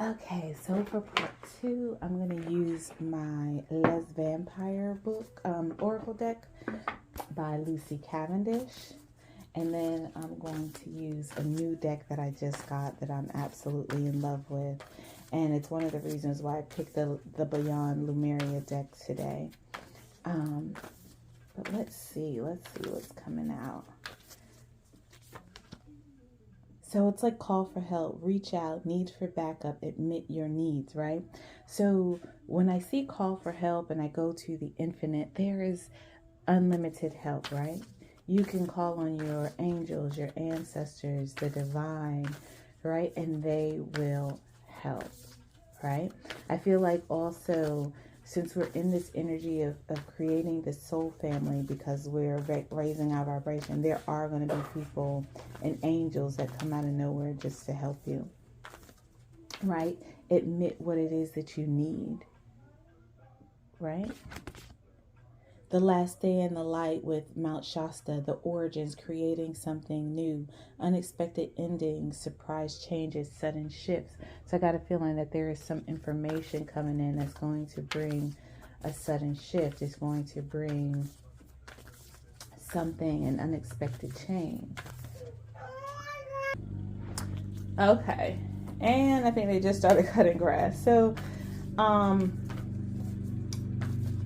Okay, so for part two, I'm going to use my Les Vampire book, Oracle deck by Lucy Cavendish. And then I'm going to use a new deck that I just got that I'm absolutely in love with. And it's one of the reasons why I picked the Beyond Lumeria deck today. But let's see what's coming out. So it's like call for help, reach out, need for backup, admit your needs, right? So when I see call for help and I go to the infinite, there is unlimited help, right? You can call on your angels, your ancestors, the divine, right? And they will help, right? I feel like also, since we're in this energy of creating this soul family because we're raising our vibration, there are going to be people and angels that come out of nowhere just to help you, right? Admit what it is that you need, right? The last day in the light with Mount Shasta, the origins, creating something new, unexpected endings, surprise changes, sudden shifts. So I got a feeling that there is some information coming in that's going to bring a sudden shift. It's going to bring something, an unexpected change. Okay. And I think they just started cutting grass. So,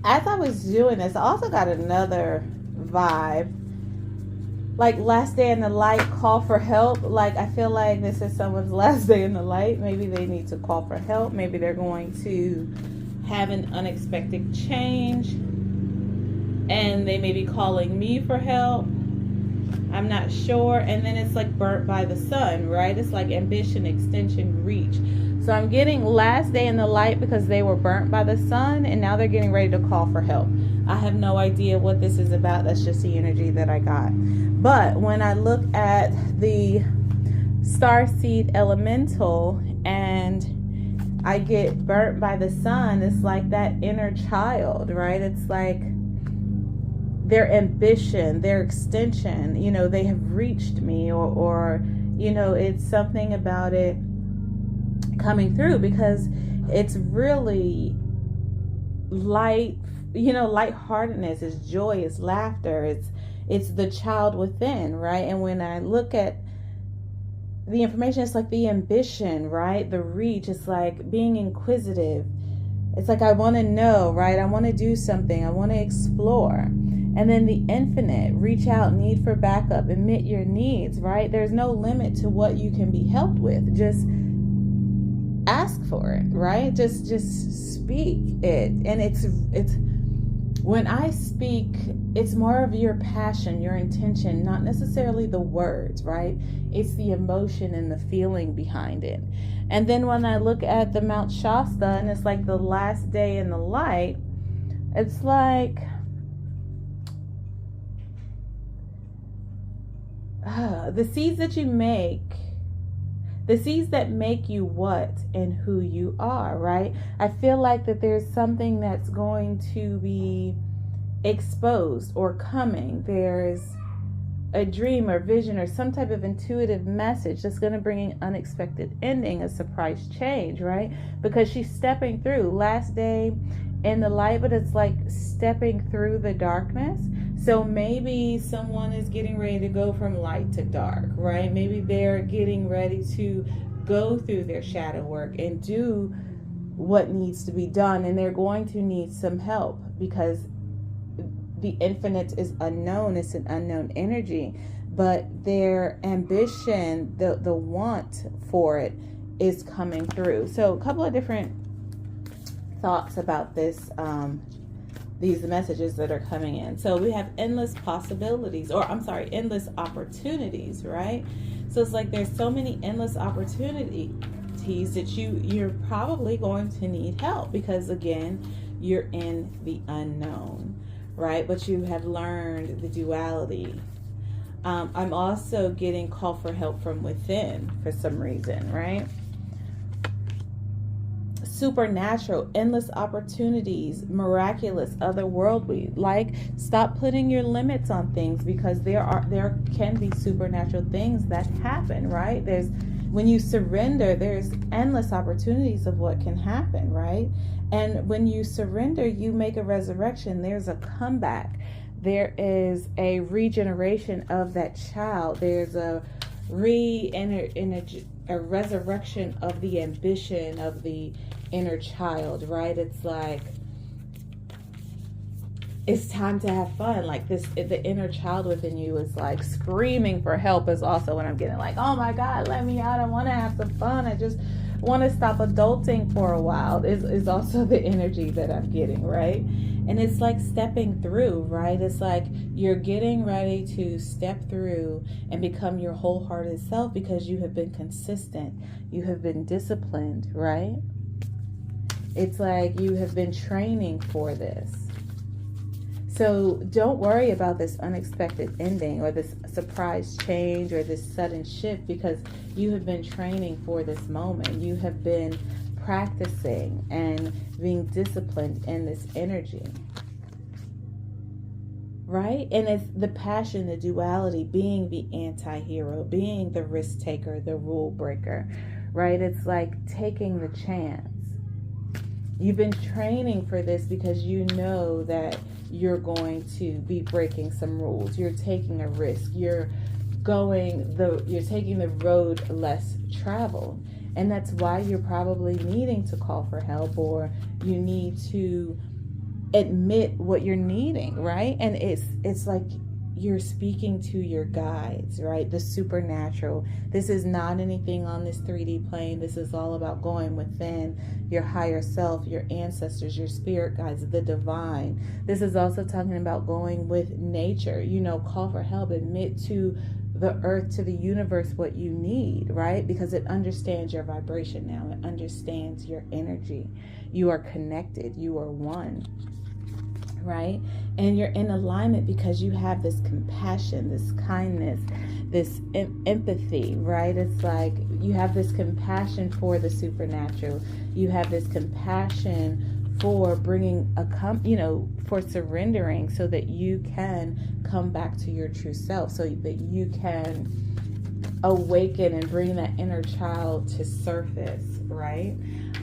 as I was doing this, I also got another vibe. Like last day in the light, call for help. Like I feel like this is someone's last day in the light. Maybe they need to call for help. Maybe they're going to have an unexpected change. And they may be calling me for help. I'm not sure. And then it's like burnt by the sun, right? It's like ambition, extension, reach. So I'm getting last day in the light because they were burnt by the sun and now they're getting ready to call for help. I have no idea what this is about. That's just the energy that I got. But when I look at the starseed elemental and I get burnt by the sun, it's like that inner child, right? It's like their ambition, their extension, you know, they have reached me or you know, it's something about it coming through because it's really light, you know, lightheartedness, it's joy, it's laughter, it's the child within, right? And when I look at the information, it's like the ambition, right? The reach, it's like being inquisitive. It's like I want to know, right? I want to do something, I want to explore. And then the infinite, reach out, need for backup, admit your needs, right? There's no limit to what you can be helped with. Just ask for it, right? Just speak it. And it's when I speak, it's more of your passion, your intention, not necessarily the words, right? It's the emotion and the feeling behind it. And then when I look at the Mount Shasta and it's like the last day in the light, it's like the seeds that you make, the seeds that make you what and who you are, right? I feel like that there's something that's going to be exposed or coming. There's a dream or vision or some type of intuitive message that's going to bring an unexpected ending, a surprise change, right? Because she's stepping through last day in the light, but it's like stepping through the darkness. So maybe someone is getting ready to go from light to dark, right? Maybe they're getting ready to go through their shadow work and do what needs to be done. And they're going to need some help because the infinite is unknown. It's an unknown energy. But their ambition, the want for it is coming through. So a couple of different thoughts about this, these messages that are coming in. So we have endless possibilities, or I'm sorry, endless opportunities, right? So it's like there's so many endless opportunities that you're probably going to need help because again, you're in the unknown, right? But you have learned the duality. I'm also getting call for help from within for some reason, right? Supernatural, endless opportunities, miraculous, otherworldly. Like, stop putting your limits on things because there can be supernatural things that happen, right? when you surrender, there's endless opportunities of what can happen, right? And when you surrender, you make a resurrection. There's a comeback. There is a regeneration of that child. There's a resurrection of the ambition of the inner child, right? It's like, it's time to have fun. Like this, the inner child within you is like screaming for help. Is also when I'm getting like, oh my God, let me out. I want to have some fun. I just want to stop adulting for a while. Is also the energy that I'm getting, right? And it's like stepping through, right? It's like you're getting ready to step through and become your wholehearted self because you have been consistent. You have been disciplined, right? It's like you have been training for this. So don't worry about this unexpected ending or this surprise change or this sudden shift, because you have been training for this moment. You have been practicing and being disciplined in this energy, right? And it's the passion, the duality, being the anti-hero, being the risk taker, the rule breaker, right? It's like taking the chance. You've been training for this because you know that you're going to be breaking some rules. You're taking a risk. You're taking the road less traveled. And that's why you're probably needing to call for help, or you need to admit what you're needing, right? And it's like you're speaking to your guides, right? The supernatural. This is not anything on this 3D plane. This is all about going within your higher self, your ancestors, your spirit guides, the divine. This is also talking about going with nature, call for help, admit to the earth, to the universe, what you need, right? Because it understands your vibration now. It understands your energy. You are connected. You are one. Right? And you're in alignment because you have this compassion, this kindness, this empathy, right? It's like you have this compassion for the supernatural. You have this compassion for bringing for surrendering so that you can come back to your true self, so that you can awaken and bring that inner child to surface, right?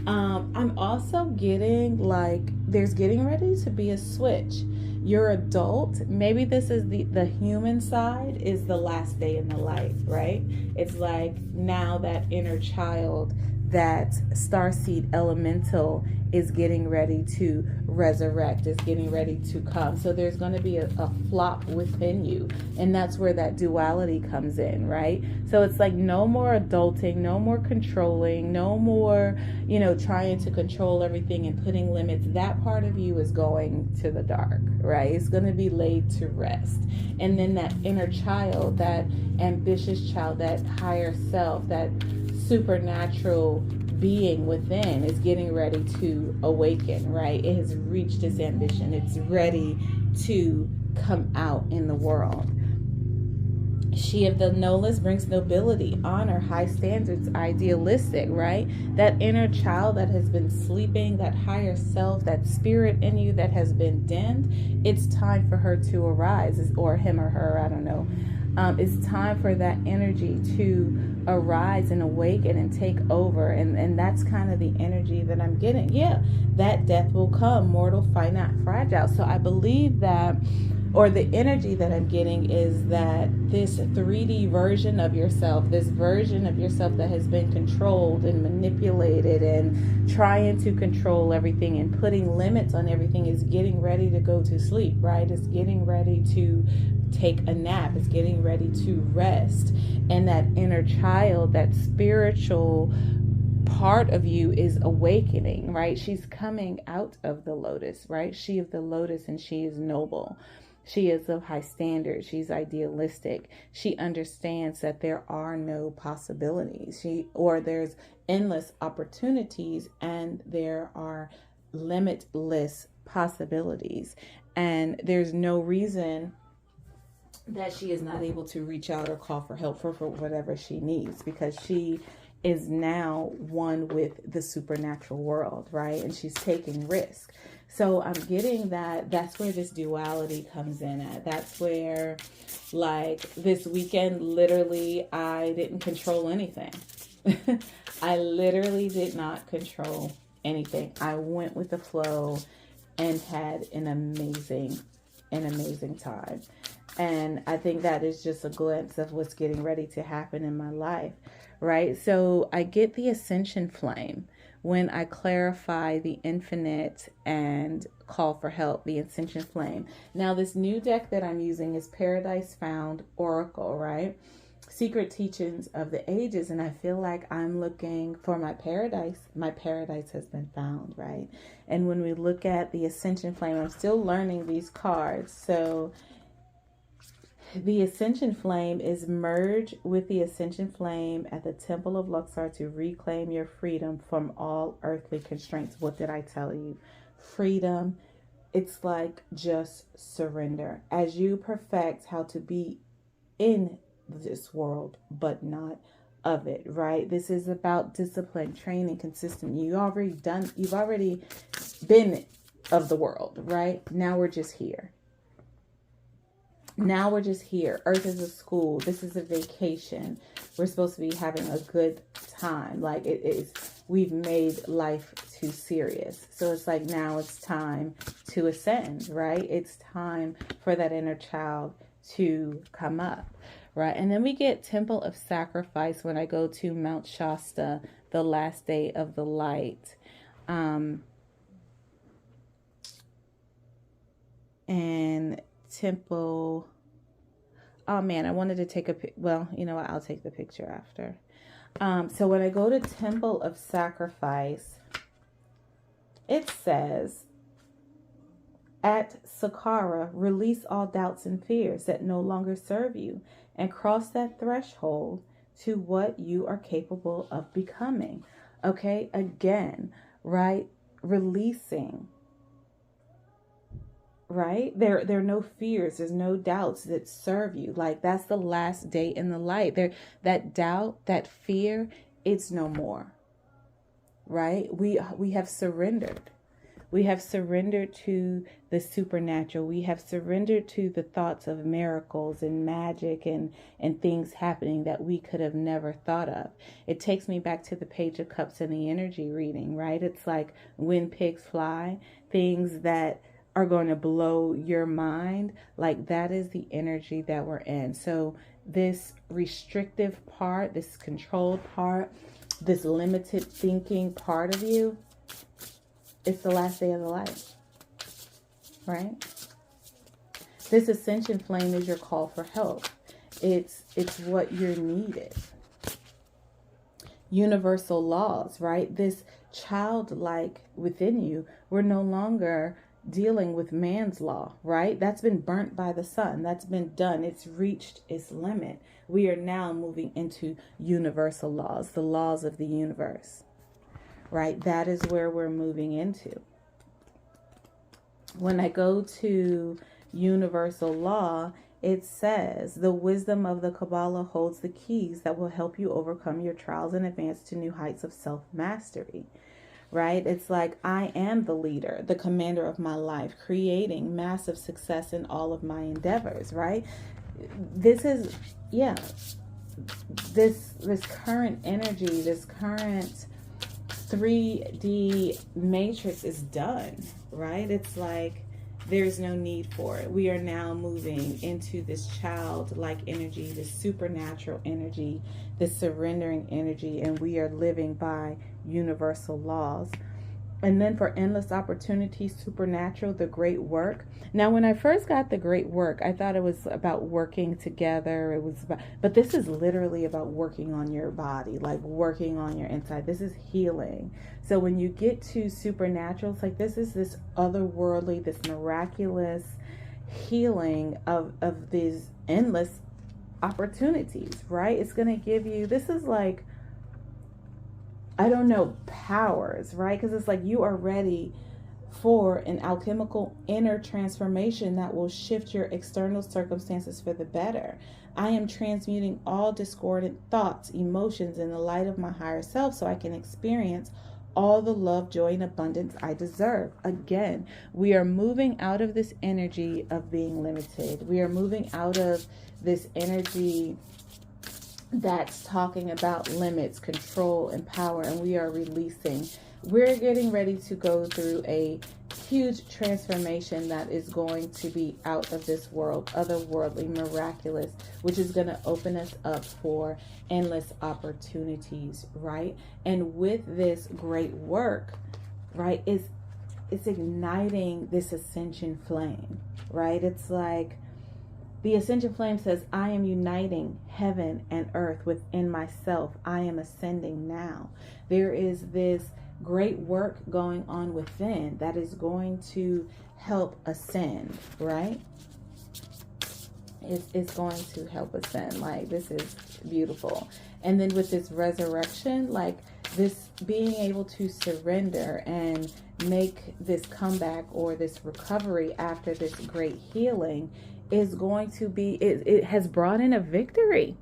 I'm also getting like there's getting ready to be a switch. You're adult. Maybe this is the human side is the last day in the light, right? It's like now that inner child, that starseed elemental is getting ready to resurrect, is getting ready to come. So there's going to be a flop within you. And that's where that duality comes in, right? So it's like no more adulting, no more controlling, no more, trying to control everything and putting limits. That part of you is going to the dark, right? It's going to be laid to rest. And then that inner child, that ambitious child, that higher self, that supernatural being within is getting ready to awaken, right? It has reached its ambition. It's ready to come out in the world. She of the knowledge brings nobility, honor, high standards, idealistic, right? That inner child that has been sleeping, that higher self, that spirit in you that has been dimmed, it's time for her to arise, or him or her, I don't know. It's time for that energy to arise and awaken and take over. And that's kind of the energy that I'm getting. Yeah, that death will come, mortal, finite, fragile. So I believe that, or the energy that I'm getting is that this 3D version of yourself, this version of yourself that has been controlled and manipulated and trying to control everything and putting limits on everything, is getting ready to go to sleep, right? It's getting ready to take a nap. It's getting ready to rest. And that inner child, that spiritual part of you is awakening, right? She's coming out of the lotus, right? She of the lotus, and she is noble. She is of high standards. She's idealistic. She understands that there are no possibilities. There's endless opportunities, and there are limitless possibilities. And there's no reason that she is not able to reach out or call for help for whatever she needs, because she is now one with the supernatural world, right? And she's taking risk. So I'm getting that's where this duality comes in at. That's where, like, this weekend, literally, I didn't control anything. I literally did not control anything. I went with the flow and had an amazing time. And I think that is just a glimpse of what's getting ready to happen in my life, right? So I get the ascension flame when I clarify the infinite and call for help, the ascension flame. Now, this new deck that I'm using is Paradise Found Oracle, right? Secret Teachings of the Ages, and I feel like I'm looking for my paradise. My paradise has been found, right? And when we look at the Ascension Flame, I'm still learning these cards. So the Ascension Flame is merge with the Ascension Flame at the Temple of Luxor to reclaim your freedom from all earthly constraints. What did I tell you? Freedom. It's like just surrender as you perfect how to be in this world, but not of it, right? This is about discipline, training, consistent. You've already been of the world, right? Now we're just here. Earth is a school. This is a vacation. We're supposed to be having a good time. Like it is, we've made life too serious. So it's like, now it's time to ascend, right? It's time for that inner child to come up. Right. And then we get Temple of Sacrifice when I go to Mount Shasta, the last day of the light. And Temple. Oh, man, I wanted to take well, you know what? I'll take the picture after. So when I go to Temple of Sacrifice, it says, at Saqqara, release all doubts and fears that no longer serve you, and cross that threshold to what you are capable of becoming. Okay, again, right? Releasing, right? There are no fears. There's no doubts that serve you. Like, that's the last day in the light. That doubt, that fear, it's no more, right? We have surrendered. We have surrendered to the supernatural. We have surrendered to the thoughts of miracles and magic and things happening that we could have never thought of. It takes me back to the Page of Cups and the energy reading, right? It's like when pigs fly, things that are going to blow your mind. Like, that is the energy that we're in. So this restrictive part, this controlled part, this limited thinking part of you, it's the last day of the light, right? This ascension flame is your call for help. It's what you're needed. Universal laws, right? This childlike within you, we're no longer dealing with man's law, right? That's been burnt by the sun. That's been done. It's reached its limit. We are now moving into universal laws, the laws of the universe. Right? That is where we're moving into. When I go to universal law, it says the wisdom of the Kabbalah holds the keys that will help you overcome your trials and advance to new heights of self-mastery. Right? It's like, I am the leader, the commander of my life, creating massive success in all of my endeavors, right? This is, yeah, this current energy, this current 3D matrix is done, right? It's like there's no need for it. We are now moving into this childlike energy, this supernatural energy, this surrendering energy, and we are living by universal laws. And then for endless opportunities, supernatural, the great work. Now, when I first got the great work, I thought it was about working together. But this is literally about working on your body, like working on your inside. This is healing. So when you get to supernatural, it's like this is this otherworldly, this miraculous healing of these endless opportunities, right? It's going to give you, this is like, I don't know, powers, right? Because it's like you are ready for an alchemical inner transformation that will shift your external circumstances for the better. I am transmuting all discordant thoughts, emotions in the light of my higher self so I can experience all the love, joy, and abundance I deserve. Again, we are moving out of this energy of being limited. We are moving out of this energy that's talking about limits, control, and power, and we are releasing. We're getting ready to go through a huge transformation that is going to be out of this world, otherworldly, miraculous, which is going to open us up for endless opportunities, right? And with this great work, right, it's igniting this ascension flame, right? It's like the ascension flame says, I am uniting heaven and earth within myself. I am ascending now. There is this great work going on within that is going to help ascend, right? It's going to help ascend. Like, this is beautiful. And then with this resurrection, like this being able to surrender and make this comeback or this recovery after this great healing is going to be, it has brought in a victory.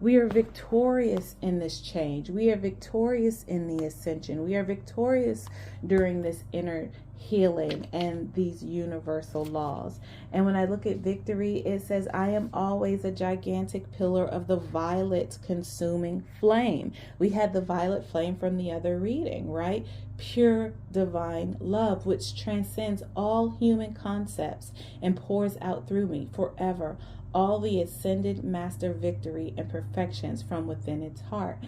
We are victorious in this change. We are victorious in the ascension. We are victorious during this inner healing and these universal laws. And when I look at victory, it says, I am always a gigantic pillar of the violet consuming flame. We had the violet flame from the other reading, right? Pure divine love, which transcends all human concepts and pours out through me forever all the ascended master victory and perfections from within its heart.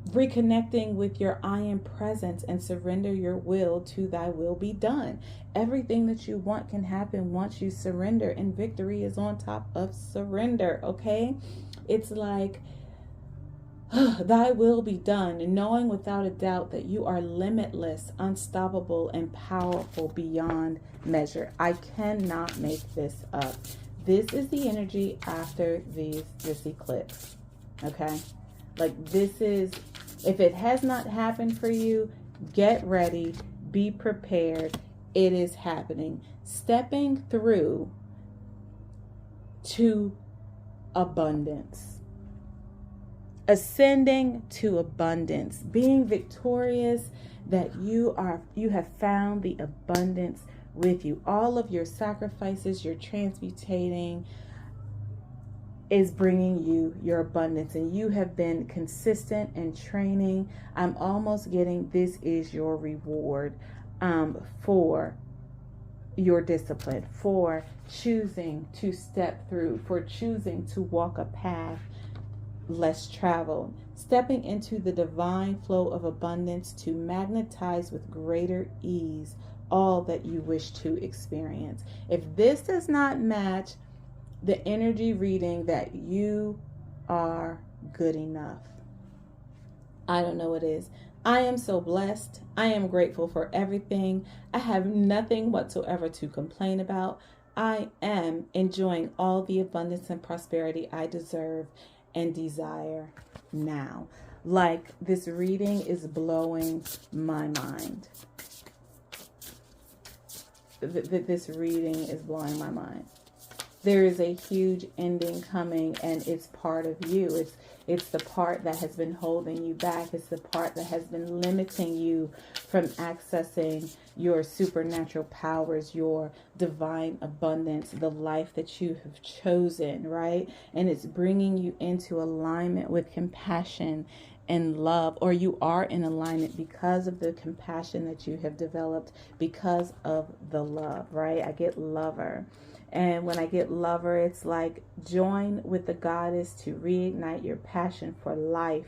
Reconnecting with your I am presence and surrender your will to thy will be done. Everything that you want can happen once you surrender, and victory is on top of surrender, okay? It's like, thy will be done, and knowing without a doubt that you are limitless, unstoppable, and powerful beyond measure. I cannot make this up. This is the energy after this eclipse, okay? Like, this is, if it has not happened for you, get ready, be prepared. It is happening. Stepping through to abundance. Ascending to abundance. Being victorious, that you have found the abundance with you. All of your sacrifices, your transmutating is bringing you your abundance, and you have been consistent in training. I'm almost getting, this is your reward for your discipline, for choosing to step through, for choosing to walk a path less traveled, stepping into the divine flow of abundance to magnetize with greater ease all that you wish to experience. If this does not match the energy reading that you are good enough, I don't know what is. I am so blessed. I am grateful for everything. I have nothing whatsoever to complain about. I am enjoying all the abundance and prosperity I deserve and desire now. Like, this reading is blowing my mind. This reading is blowing my mind. There is a huge ending coming, and it's part of you. It's the part that has been holding you back. It's the part that has been limiting you from accessing your supernatural powers, your divine abundance, the life that you have chosen, right? And it's bringing you into alignment with compassion and love, or you are in alignment because of the compassion that you have developed, because of the love, right? I get lover. And when I get lover, it's like, join with the goddess to reignite your passion for life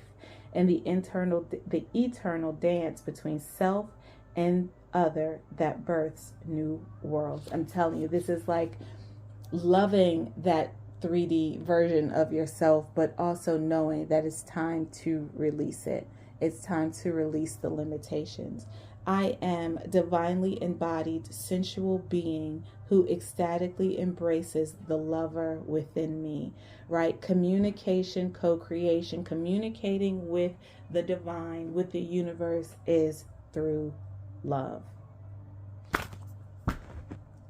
and the eternal dance between self and other that births new worlds. I'm telling you, this is like loving that 3D version of yourself, but also knowing that it's time to release it. It's time to release the limitations. I am divinely embodied sensual being who ecstatically embraces the lover within me, right? Communication, co-creation, communicating with the divine, with the universe, is through love.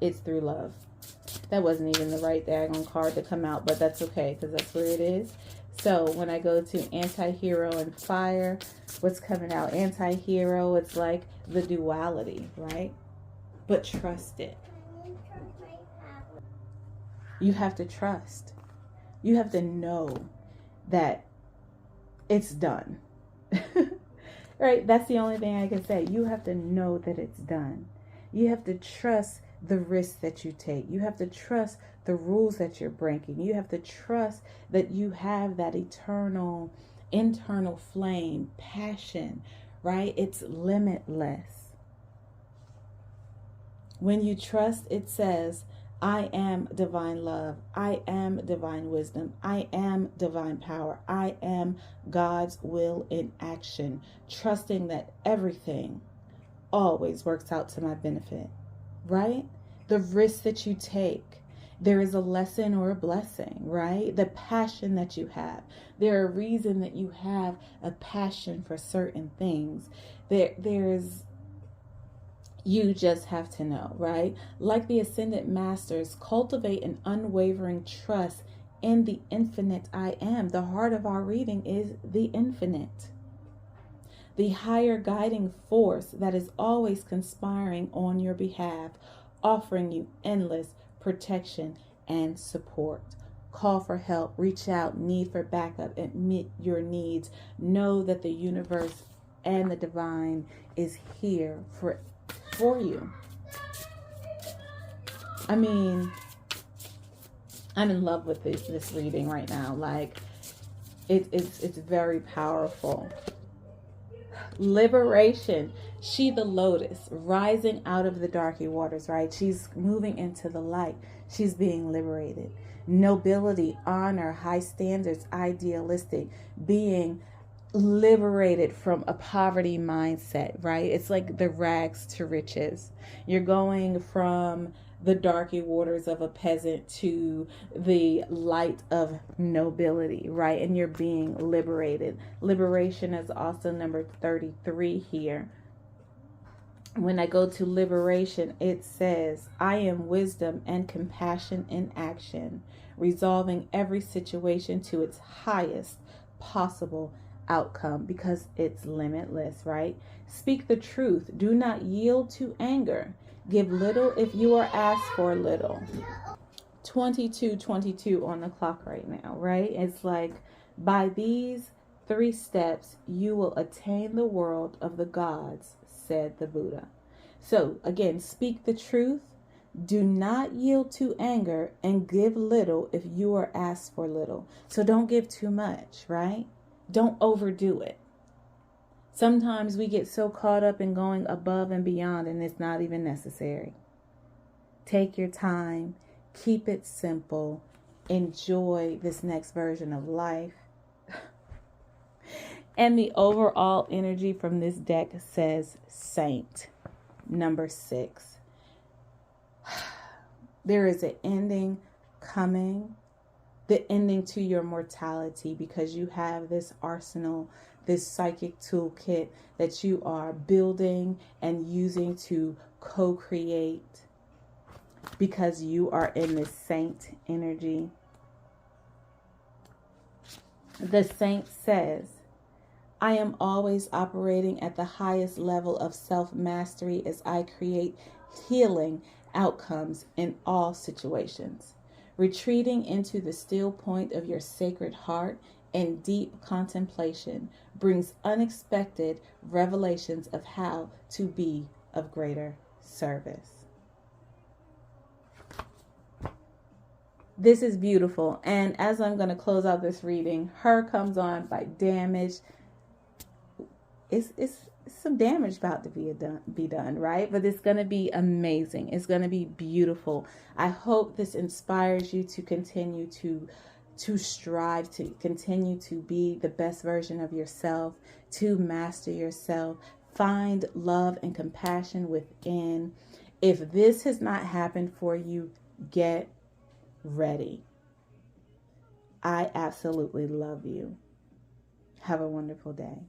It's through love. That wasn't even the right daggone card to come out, but that's okay, because that's where it is. So when I go to anti-hero and fire, what's coming out? Anti-hero, it's like the duality, right? But trust it. You have to trust. You have to know that it's done. Right? That's the only thing I can say. You have to know that it's done. You have to trust the risks that you take. You have to trust the rules that you're breaking. You have to trust that you have that eternal internal flame, passion, right? It's limitless. When you trust, it says, I am divine love. I am divine wisdom. I am divine power. I am God's will in action. Trusting that everything always works out to my benefit, right? The risks that you take, there is a lesson or a blessing, right? The passion that you have. There are a reason that you have a passion for certain things. There's you just have to know, right? Like the Ascended Masters, cultivate an unwavering trust in the infinite I am. The heart of our reading is the infinite. The higher guiding force that is always conspiring on your behalf, offering you endless protection and support. Call for help, reach out, need for backup, admit your needs. Know that the universe and the divine is here for you. I mean, I'm in love with this reading right now. Like, it's very powerful. Liberation. She, the lotus, rising out of the darky waters, right? She's moving into the light. She's being liberated. Nobility, honor, high standards, idealistic, being liberated from a poverty mindset, right? It's like the rags to riches. You're going from the darky waters of a peasant to the light of nobility, right? And you're being liberated. Liberation is also number 33 here. When I go to liberation, it says, I am wisdom and compassion in action, resolving every situation to its highest possible outcome, because it's limitless, right? Speak the truth. Do not yield to anger. Give little if you are asked for little. 22:22 on the clock right now, right? It's like, by these 3 steps, you will attain the world of the gods, said the Buddha. So again, speak the truth. Do not yield to anger, and give little if you are asked for little. So don't give too much, right? Don't overdo it. Sometimes we get so caught up in going above and beyond, and it's not even necessary. Take your time. Keep it simple. Enjoy this next version of life. And the overall energy from this deck says Saint, number 6. There is an ending coming. The ending to your mortality, because you have this arsenal, this psychic toolkit that you are building and using to co-create, because you are in this saint energy. The saint says, I am always operating at the highest level of self-mastery as I create healing outcomes in all situations. Retreating into the still point of your sacred heart and deep contemplation brings unexpected revelations of how to be of greater service. This is beautiful. And as I'm going to close out this reading, Her comes on by Damage. It's some damage about to be done, right? But it's going to be amazing. It's going to be beautiful. I hope this inspires you to continue to strive, to continue to be the best version of yourself, to master yourself, find love and compassion within. If this has not happened for you, get ready. I absolutely love you. Have a wonderful day.